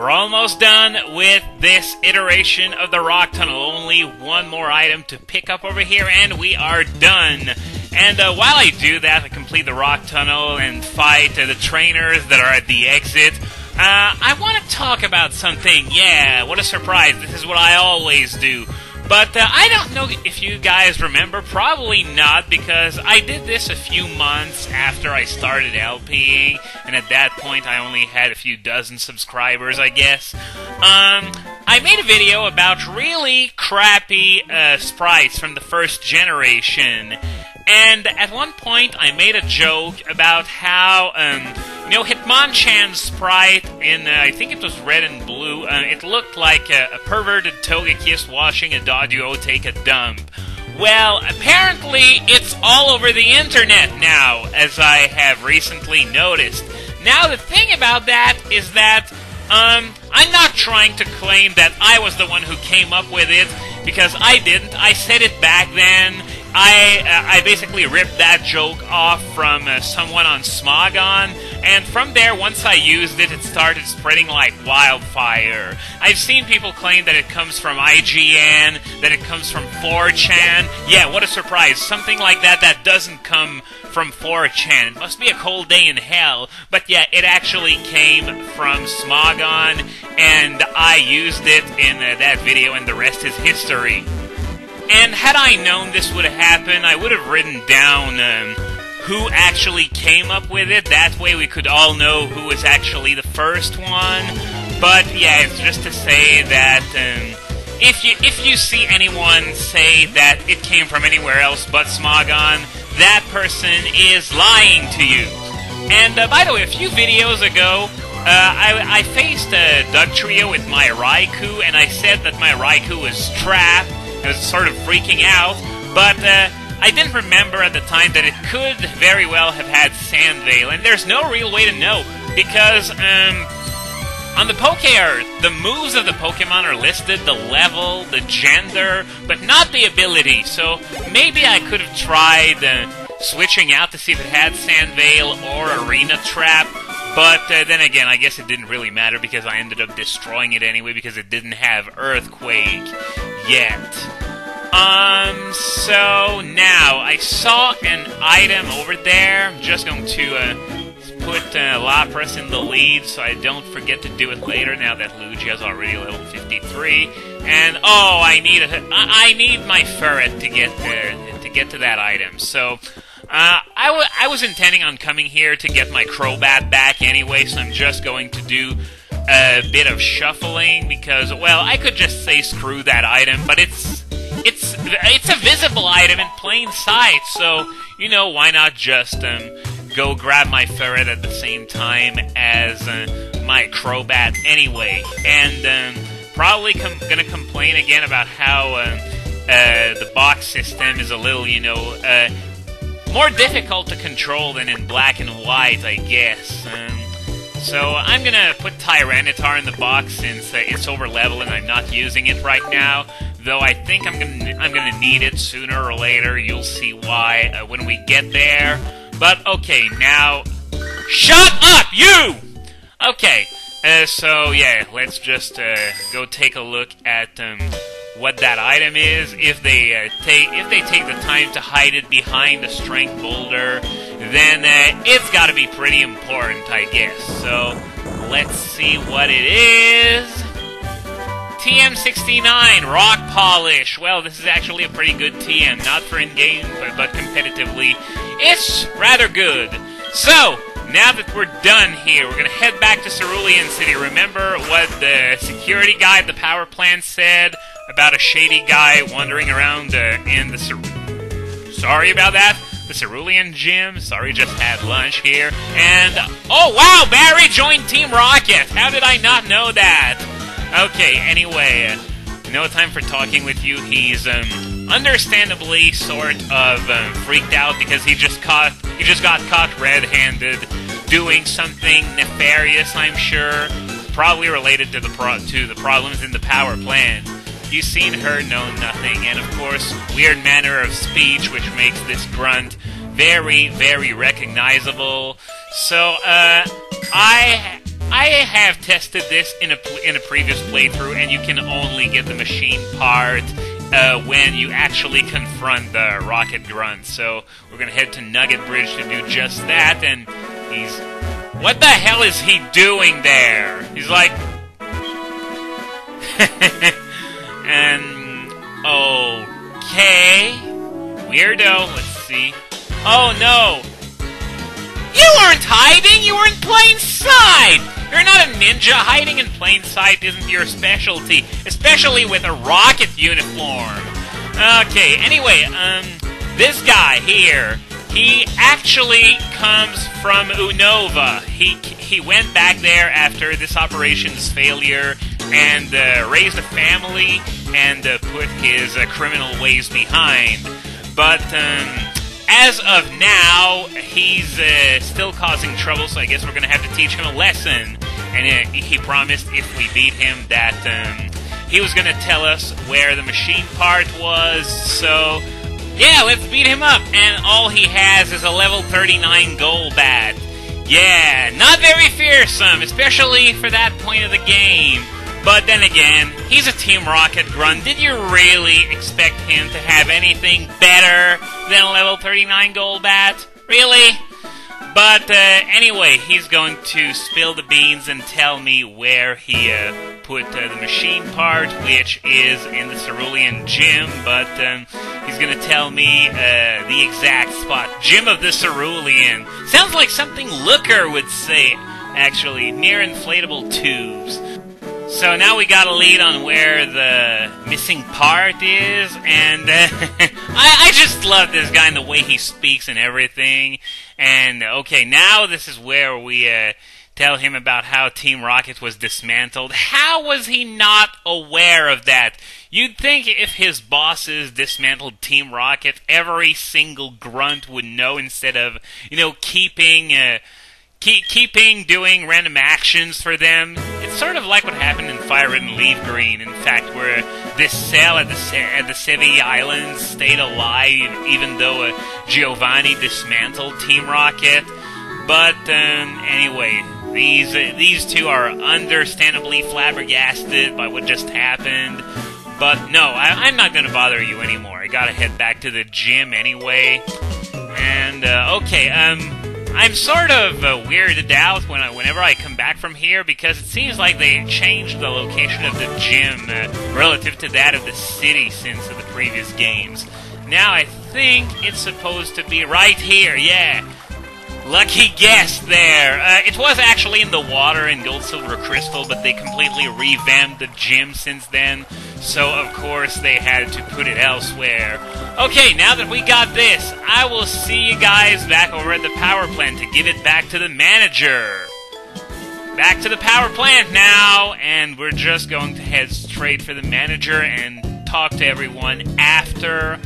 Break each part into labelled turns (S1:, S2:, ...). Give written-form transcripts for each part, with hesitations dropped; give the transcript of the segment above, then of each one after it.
S1: we're almost done with this iteration of the rock tunnel. Only one more item to pick up over here, and we are done. And while I do that, I complete the rock tunnel and fight the trainers that are at the exit. I want to talk about something. Yeah, what a surprise. This is what I always do. But I don't know if you guys remember. Probably not, because I did this a few months after I started LPing, and at that point I only had a few dozen subscribers, I guess. I made a video about really crappy sprites from the first generation. And at one point, I made a joke about how, Hitmonchan's sprite in, I think it was red and blue, it looked like a perverted Togekiss watching a Doduo take a dump. Well, apparently, it's all over the internet now, as I have recently noticed. Now, the thing about that is that, I'm not trying to claim that I was the one who came up with it, because I didn't. I said it back then. I basically ripped that joke off from someone on Smogon, and from there, once I used it, it started spreading like wildfire. I've seen people claim that it comes from IGN, that it comes from 4chan. Yeah, what a surprise. Something like that doesn't come from 4chan. It must be a cold day in hell. But yeah, it actually came from Smogon, and I used it in that video, and the rest is history. And had I known this would happen, I would have written down who actually came up with it. That way we could all know who was actually the first one. But yeah, it's just to say that if you see anyone say that it came from anywhere else but Smogon, that person is lying to you. And by the way, a few videos ago, I faced a Dugtrio with my Raikou, and I said that my Raikou was trapped. I was sort of freaking out, but I didn't remember at the time that it could very well have had Sandvale, and there's no real way to know, because on the PokeArt, the moves of the Pokemon are listed, the level, the gender, but not the ability, so maybe I could have tried switching out to see if it had Sandvale or Arena Trap, but then again, I guess it didn't really matter because I ended up destroying it anyway because it didn't have Earthquake yet. So now, I saw an item over there. I'm just going to put Lapras in the lead so I don't forget to do it later now that Lugia's already level 53. And, oh, I need my ferret to get to that item. So, I was intending on coming here to get my Crobat back anyway, so I'm just going to do a bit of shuffling because, well, I could just say screw that item, but it's a visible item in plain sight, so, why not just go grab my ferret at the same time as my Crobat anyway, and probably gonna complain again about how the box system is a little, more difficult to control than in black and white, I guess. So I'm gonna put Tyranitar in the box since it's over level and I'm not using it right now. Though I think I'm gonna need it sooner or later. You'll see why when we get there. But okay, now shut up, you! Okay, so yeah, let's just go take a look at what that item is. If they take the time to hide it behind a strength boulder, then it's got to be pretty important, I guess. So let's see what it is. TM69 Rock Polish. Well, this is actually a pretty good TM, not for in-game, but competitively. It's rather good. So now that we're done here, we're gonna head back to Cerulean City. Remember what the security guy at the power plant said about a shady guy wandering around in the sorry about that, the Cerulean Gym. Sorry, just had lunch here. And, oh wow, Barry joined Team Rocket! How did I not know that? Okay, anyway, no time for talking with you. He's, understandably sort of freaked out because he just got caught red-handed doing something nefarious, I'm sure, probably related to the problems in the power plant. You seen her, know nothing, and of course, weird manner of speech, which makes this grunt very, very recognizable. So, I I have tested this in a previous playthrough, and you can only get the machine part when you actually confront the rocket grunt. So we're gonna head to Nugget Bridge to do just that, and he's... What the hell is he doing there? He's like... and... Okay... Weirdo, let's see... Oh no! You weren't hiding! You were in plain sight! You're not a ninja! Hiding in plain sight isn't your specialty, especially with a rocket uniform. Okay, anyway, this guy here, he actually comes from Unova. He went back there after this operation's failure and raised a family and put his criminal ways behind. But, as of now, he's still causing trouble, so I guess we're going to have to teach him a lesson. And he promised if we beat him that he was going to tell us where the machine part was. So, yeah, let's beat him up. And all he has is a level 39 gold bat. Yeah, not very fearsome, especially for that point of the game. But then again, he's a Team Rocket grunt. Did you really expect him to have anything better than a level 39 gold bat? Really? But anyway, he's going to spill the beans and tell me where he put the machine part, which is in the Cerulean Gym. But he's going to tell me the exact spot. Gym of the Cerulean. Sounds like something Looker would say, actually, near inflatable tubes. So now we got a lead on where the missing part is, and I just love this guy and the way he speaks and everything. And okay, now this is where we tell him about how Team Rocket was dismantled. How was he not aware of that? You'd think if his bosses dismantled Team Rocket, every single grunt would know instead of, keeping doing random actions for them. It's sort of like what happened in Fire Red and Leaf Green. In fact, where this cell at the Sevi Islands stayed alive even though Giovanni dismantled Team Rocket. But anyway, these two are understandably flabbergasted by what just happened. But no, I'm not going to bother you anymore. I gotta head back to the gym anyway. And okay, I'm sort of weirded out whenever I come back from here, because it seems like they changed the location of the gym relative to that of the city since the previous games. Now I think it's supposed to be right here, yeah. Lucky guess there. It was actually in the water in Gold, Silver, Crystal, but they completely revamped the gym since then, so of course they had to put it elsewhere. Okay, now that we got this, I will see you guys back over at the power plant to give it back to the manager. Back to the power plant now, and we're just going to head straight for the manager and talk to everyone after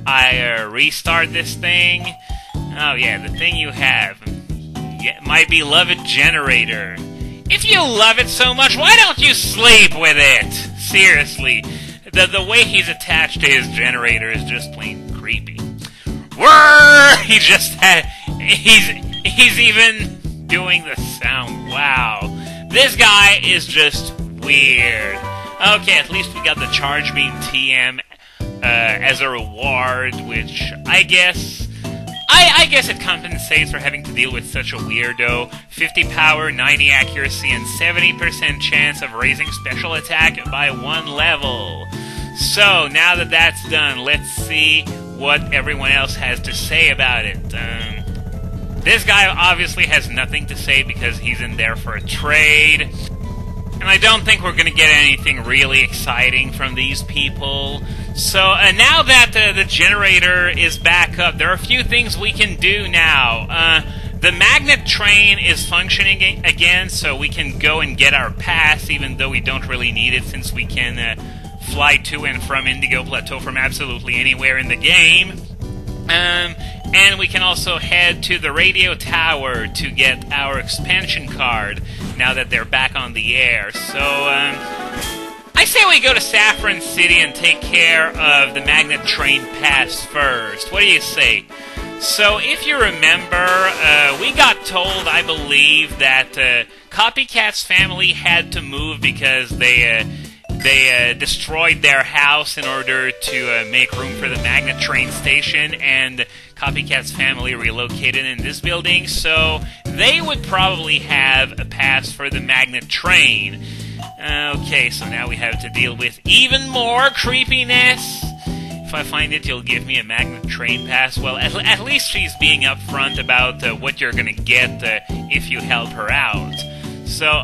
S1: I restart this thing. Oh yeah, the thing you have. Yeah, my beloved generator. If you love it so much, why don't you sleep with it? Seriously. The way he's attached to his generator is just plain creepy. Whirr! He just had... He's even doing the sound. Wow. This guy is just weird. Okay, at least we got the Charge Beam TM as a reward, which I guess it compensates for having to deal with such a weirdo. 50 power, 90 accuracy, and 70% chance of raising special attack by 1 level. So, now that that's done, let's see what everyone else has to say about it. This guy obviously has nothing to say because he's in there for a trade. And I don't think we're going to get anything really exciting from these people. So, now that the generator is back up, there are a few things we can do now. The magnet train is functioning again, so we can go and get our pass, even though we don't really need it, since we can fly to and from Indigo Plateau from absolutely anywhere in the game. And we can also head to the radio tower to get our expansion card, now that they're back on the air. So, I say we go to Saffron City and take care of the magnet train pass first. What do you say? So, if you remember, we got told, I believe, that Copycat's family had to move because they destroyed their house in order to make room for the magnet train station, and Copycat's family relocated in this building, so they would probably have a pass for the magnet train. Okay, so now we have to deal with even more creepiness. If I find it, you'll give me a magnet train pass. Well, at least she's being upfront about what you're gonna get if you help her out. So,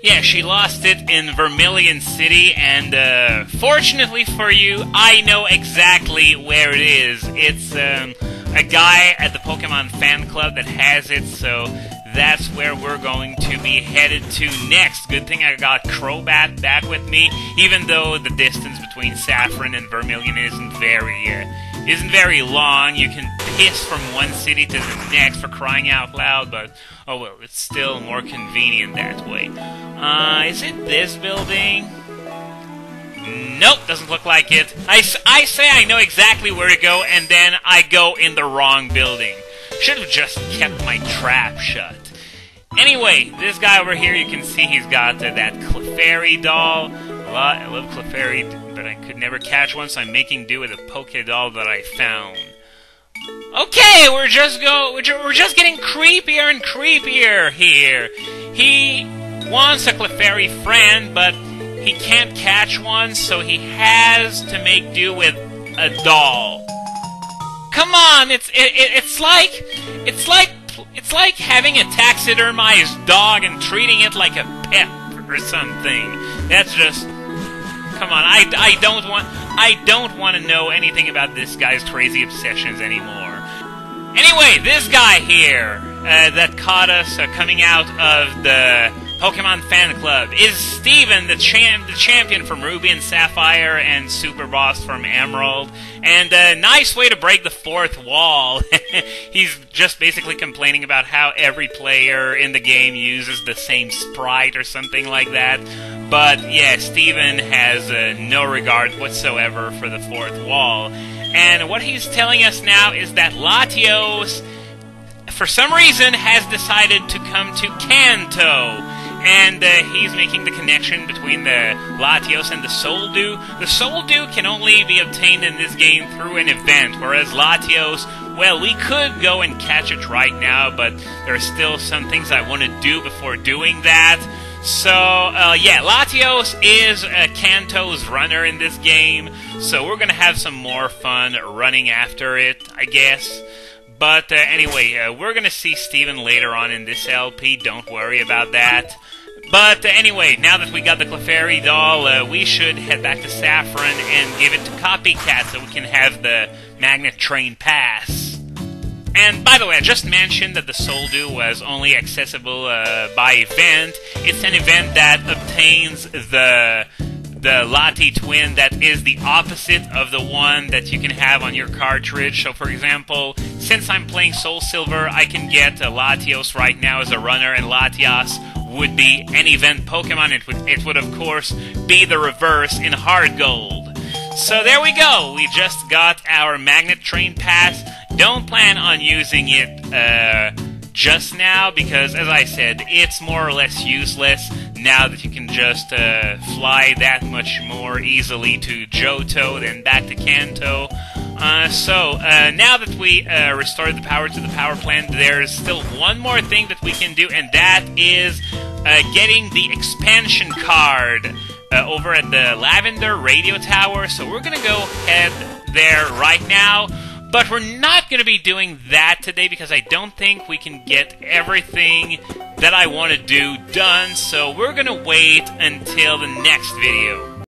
S1: yeah, she lost it in Vermilion City, and fortunately for you, I know exactly where it is. It's a guy at the Pokemon fan club that has it, so that's where we're going to be headed to next. Good thing I got Crobat back with me, even though the distance between Saffron and Vermilion isn't very long. You can piss from one city to the next, for crying out loud, but oh well, it's still more convenient that way. Is it this building? Nope, doesn't look like it. I say I know exactly where to go, and then I go in the wrong building. Should have just kept my trap shut. Anyway, this guy over here, you can see he's got that Clefairy doll. I love Clefairy, but I could never catch one, so I'm making do with a Poke doll that I found. Okay, we're just getting creepier and creepier here. He wants a Clefairy friend, but he can't catch one, so he has to make do with a doll. Come on, it's like having a taxidermized dog and treating it like a pet or something. That's just, come on. I don't want to know anything about this guy's crazy obsessions anymore. Anyway, this guy here that caught us coming out of the Pokemon fan club is Steven, the champion from Ruby and Sapphire, and Super Boss from Emerald. And a nice way to break the fourth wall. He's just basically complaining about how every player in the game uses the same sprite or something like that. But yeah, Steven has no regard whatsoever for the fourth wall. And what he's telling us now is that Latios, for some reason, has decided to come to Kanto. And he's making the connection between the Latios and the Soldew. The Soldew can only be obtained in this game through an event, whereas Latios, well, we could go and catch it right now, but there are still some things I want to do before doing that. So, yeah, Latios is Kanto's runner in this game, so we're going to have some more fun running after it, I guess. But anyway, we're going to see Steven later on in this LP, don't worry about that. But anyway, now that we got the Clefairy doll, we should head back to Saffron and give it to Copycat so we can have the Magnet Train Pass. And by the way, I just mentioned that the Soldew was only accessible by event. It's an event that obtains the Lati Twin that is the opposite of the one that you can have on your cartridge. So for example, since I'm playing Soul Silver, I can get Latios right now as a runner, and Latias would be an event Pokemon. It would of course be the reverse in Hard Gold. So there we go, we just got our Magnet Train Pass. Don't plan on using it just now, because as I said, it's more or less useless now that you can just fly that much more easily to Johto than back to Kanto. So now that we restored the power to the power plant, there's still one more thing that we can do, and that is getting the expansion card over at the Lavender Radio Tower. So we're gonna go head there right now. But we're not going to be doing that today because I don't think we can get everything that I want to do done, so we're going to wait until the next video.